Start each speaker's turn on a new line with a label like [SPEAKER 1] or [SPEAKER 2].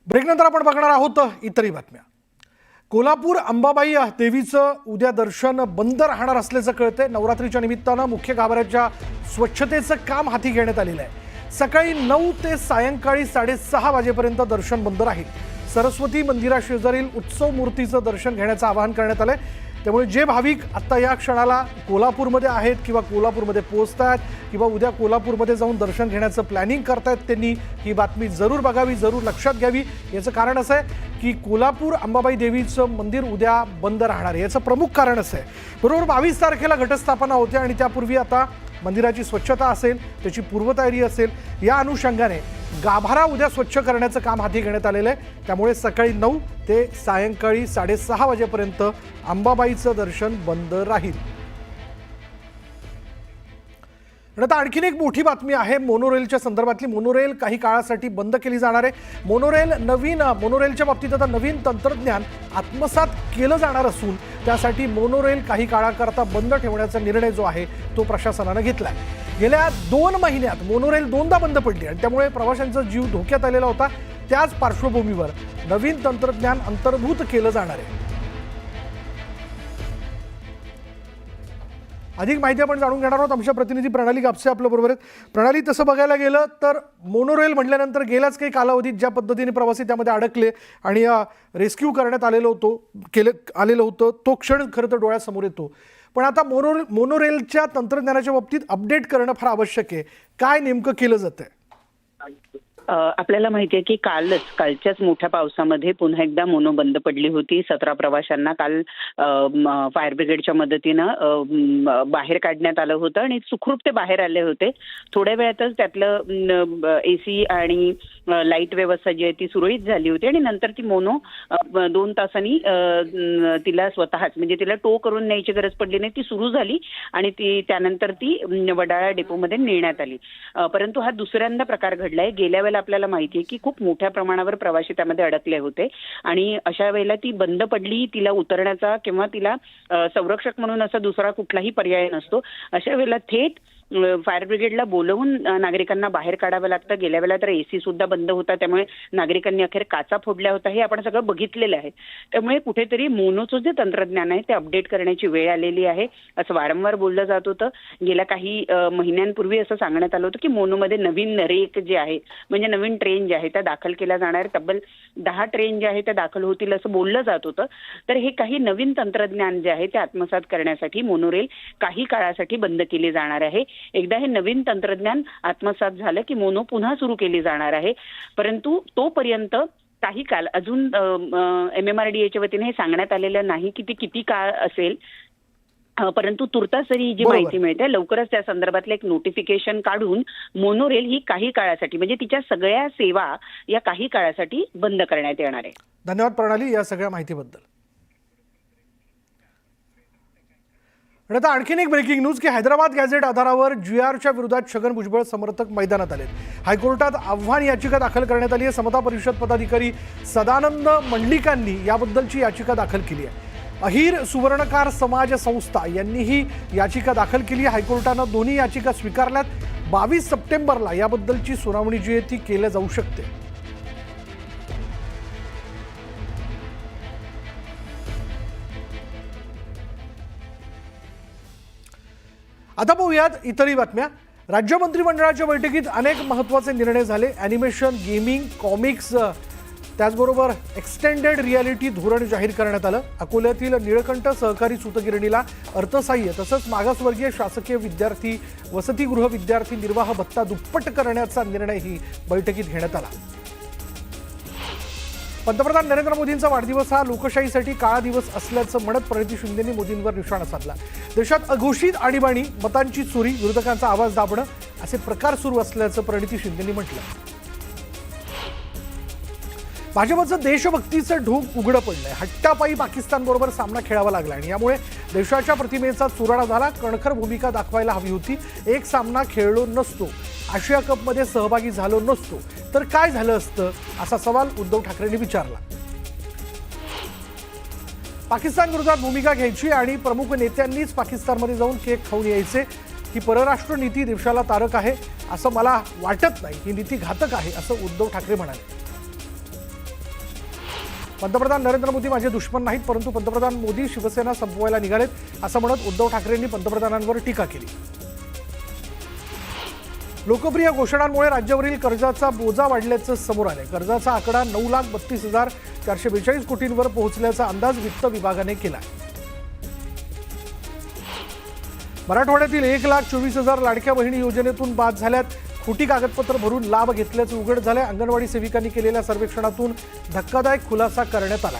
[SPEAKER 1] ब्रेकनंतर आपण बघणार आहोत इतरही बातम्या। कोल्हापूर अंबाबाई देवीचं उद्या दर्शन बंद राहणार असल्याचं कळतंय। नवरात्रीच्या निमित्तानं मुख्य गाभाऱ्याच्या स्वच्छतेचं काम हाती घेण्यात आलेलं आहे। सकाळी 9 ते सायंकाळी 6:30 वाजेपर्यंत दर्शन बंद राहील। सरस्वती मंदिराशेजारील उत्सव मूर्तीचं दर्शन घेण्याचं आवाहन करण्यात आलंय। त्यामुळे जे भाविक आता या क्षणाला कोल्हापूरमध्ये आहेत किंवा कोल्हापूरमध्ये पोहोचतात किंवा उद्या कोल्हापूरमध्ये जाऊन दर्शन घेण्याचं प्लॅनिंग करतायत त्यांनी ही बातमी जरूर बघावी, जरूर लक्षात घ्यावी। याचं कारण असं आहे की कोल्हापूर अंबाबाई देवीचं मंदिर उद्या बंद राहणार आहे। याचं प्रमुख कारण असं आहे, बरोबर 22 तारखेला घटस्थापना होते आणि त्यापूर्वी आता मंदिराची स्वच्छता असेल, त्याची पूर्वतयारी असेल, या अनुषंगाने गाभारा उद्या स्वच्छ करण्याचं काम हाती घेण्यात आलेलं आहे। त्यामुळे सकाळी 9 ते सायंकाळी 6:30 वाजेपर्यंत अंबाबाईचं दर्शन बंद राहील। आता आणखीन एक मोठी बातमी आहे मोनोरेलच्या संदर्भातली। मोनोरेल काही काळासाठी बंद केली जाणार आहे। मोनोरेलच्या बाबतीत आता नवीन तंत्रज्ञान आत्मसात केलं जाणार असून त्यासाठी मोनोरेल काही काळाकरता बंद ठेवण्याचा निर्णय जो आहे तो प्रशासनाने घेतला आहे। गेल्या 2 महिन्यात मोनोरेल 2दा बंद पडली आणि त्यामुळे प्रवाशांचा जीव धोक्यात आलेला होता। त्याच पार्श्वभूमीवर नवीन तंत्रज्ञान अंतर्भूत केलं जाणार आहे। अधिक माहिती आपण जाणून घेणार आहोत। आमच्या प्रतिनिधी प्रणाली कापसे आपल्या बरोबर आहेत। प्रणाली, तसं बघायला गेलं तर मोनोरेल म्हटल्यानंतर गेल्याच काही कालावधीत ज्या पद्धतीने प्रवासी त्यामध्ये अडकले आणि रेस्क्यू करण्यात आलेलं होतं तो क्षण खरं तर डोळ्यासमोर येतो। पण आता मोनोरेलच्या तंत्रज्ञानाच्या बाबतीत अपडेट करणं फार आवश्यक आहे। काय नेमकं केलं जातंय?
[SPEAKER 2] आपल्याला माहिती आहे की कालच्याच मोठ्या पावसामध्ये पुन्हा एकदा मोनो बंद पडली होती। 17 प्रवाशांना काल फायर ब्रिगेडच्या मदतीनं बाहेर काढण्यात आलं होतं आणि सुखरूप ते बाहेर आले होते। थोड्या वेळातच त्यातलं एसी आणि लाईट व्यवस्था जी आहे ती सुरळीत झाली होती आणि नंतर ती मोनो 2 तासांनी तिला स्वतःच म्हणजे तिला टो करून न्यायची गरज पडली नाही, ती सुरू झाली आणि त्यानंतर ती वडाळा डेपोमध्ये नेण्यात आली। परंतु हा दुसऱ्यांदा प्रकार घडलाय। गेल्या वेळेला आपल्याला माहिती आहे की खूप मोठ्या प्रमाणावर प्रवासी त्यामध्ये अडकले होते आणि अशा वेळेला ती बंद पडली, तिला उतरण्याचा किंवा तिला संरक्षक म्हणून असा दुसरा कुठलाही पर्याय नसतो। अशा वेळेला थेट फायर ब्रिगेडला बोलवून नागरिकांना बाहेर काढावं लागतं। गेल्या वेळेला तर एसी सुद्धा बंद होता, त्यामुळे नागरिकांनी अखेर काचा फोडल्या होत्या, हे आपण सगळं बघितलेलं आहे। त्यामुळे कुठेतरी मोनोचं जे तंत्रज्ञान आहे ते अपडेट करण्याची वेळ आलेली आहे असं वारंवार बोललं जात होतं। गेल्या काही महिन्यांपूर्वी असं सांगण्यात आलं होतं की मोनोमध्ये नवीन रेक जे आहे म्हणजे नवीन ट्रेन ज्या आहेत त्या दाखल केल्या जाणार, तब्बल 10 ट्रेन ज्या आहेत त्या दाखल होतील असं बोललं जात होतं। तर हे काही नवीन तंत्रज्ञान जे आहे ते आत्मसात करण्यासाठी मोनोरेल काही काळासाठी बंद केली जाणार आहे। एकदा हे नवीन तंत्रज्ञान आत्मसात झालं की मोनो पुन्हा सुरू केली जाणार आहे, परंतु तोपर्यंत काही काळ अजून MMRDAच्या वतीने हे सांगण्यात आलेलं नाही की ती किती काळ असेल। परंतु तुर्तास जरी जी माहिती मिळते लवकरच त्या संदर्भातलं एक नोटिफिकेशन काढून मोनोरेल ही काही काळासाठी म्हणजे तिच्या सगळ्या सेवा या काही काळासाठी बंद करण्यात येणार आहे।
[SPEAKER 1] धन्यवाद प्रणाली या सगळ्या माहितीबद्दल। आणि आता आणखीन एक ब्रेकिंग न्यूज की हैदराबाद गॅझेट आधारावर GRच्या विरोधात छगन भुजबळ समर्थक मैदानात आले। हायकोर्टात आव्हान याचिका दाखल करण्यात आली आहे। समता परिषद पदाधिकारी सदानंद मंडलिकांनी याबद्दलची याचिका दाखल केली आहे। अहिर सुवर्णकार समाज संस्था यांनी ही याचिका दाखल केली। हायकोर्टानं दोन्ही याचिका स्वीकारल्यात। 22 सप्टेंबरला याबद्दलची सुनावणी जी आहे ती केली जाऊ शकते। आता पाहूयात इतरही बातम्या। राज्य मंत्रिमंडळाच्या बैठकीत अनेक महत्त्वाचे निर्णय झाले। ॲनिमेशन, गेमिंग, कॉमिक्स, त्याचबरोबर एक्सटेंडेड रियालिटी धोरण जाहीर करण्यात आलं। अकोल्यातील निळकंठ सहकारी सूतगिरणीला अर्थसहाय्य तसंच मागासवर्गीय शासकीय विद्यार्थी वसतिगृह विद्यार्थी निर्वाह भत्ता दुप्पट करण्याचा निर्णयही बैठकीत घेण्यात आला। पंतप्रधान नरेंद्र मोदींचा वाढदिवस हा लोकशाहीसाठी काळा दिवस असल्याचं म्हणत प्रणिती शिंदेंनी मोदींवर निशाणा साधला। देशात अघोषित आणीबाणी, मतांची चोरी, विरोधकांचा आवाज दाबणं असे प्रकार सुरू असल्याचं प्रणिती शिंदेंनी म्हटलं। भाजपचं देशभक्तीचं ढोंग उघडं पडलंय। हट्टापायी पाकिस्तानबरोबर सामना खेळावा लागला आणि यामुळे देशाच्या प्रतिमेचा चुराडा झाला। कणखर भूमिका दाखवायला हवी होती। एक सामना खेळलो नसतो, आशिया कपमध्ये सहभागी झालो नसतो तर काय झालं असतं असा सवाल उद्धव ठाकरेंनी विचारला। पाकिस्तान विरोधात भूमिका घ्यायची आणि प्रमुख नेत्यांनीच पाकिस्तानमध्ये जाऊन केक खाऊन यायचे। ही परराष्ट्र नीती देशाला तारक आहे असं मला वाटत नाही। ही नीती घातक आहे असं उद्धव ठाकरे म्हणाले। पंतप्रधान नरेंद्र मोदी माझे दुश्मन नाहीत, परंतु पंतप्रधान मोदी शिवसेना संपवायला निघालेत असं म्हणत उद्धव ठाकरेंनी पंतप्रधानांवर टीका केली. लोकप्रिय घोषणांमुळे राज्यावरील कर्जाचा बोजा वाढल्याचं समोर आलंय. कर्जाचा आकडा 9,32,442 कोटींवर पोहोचल्याचा अंदाज वित्त विभागाने केला. मराठवाड्यातील 1,24,000 लाडक्या बहिणी योजनेतून बाद झाल्यात. खोटी कागदपत्र भरून लाभ घेतल्याचं उघड झालंय. अंगणवाडी सेविकांनी केलेल्या सर्वेक्षणातून धक्कादायक खुलासा करण्यात आला.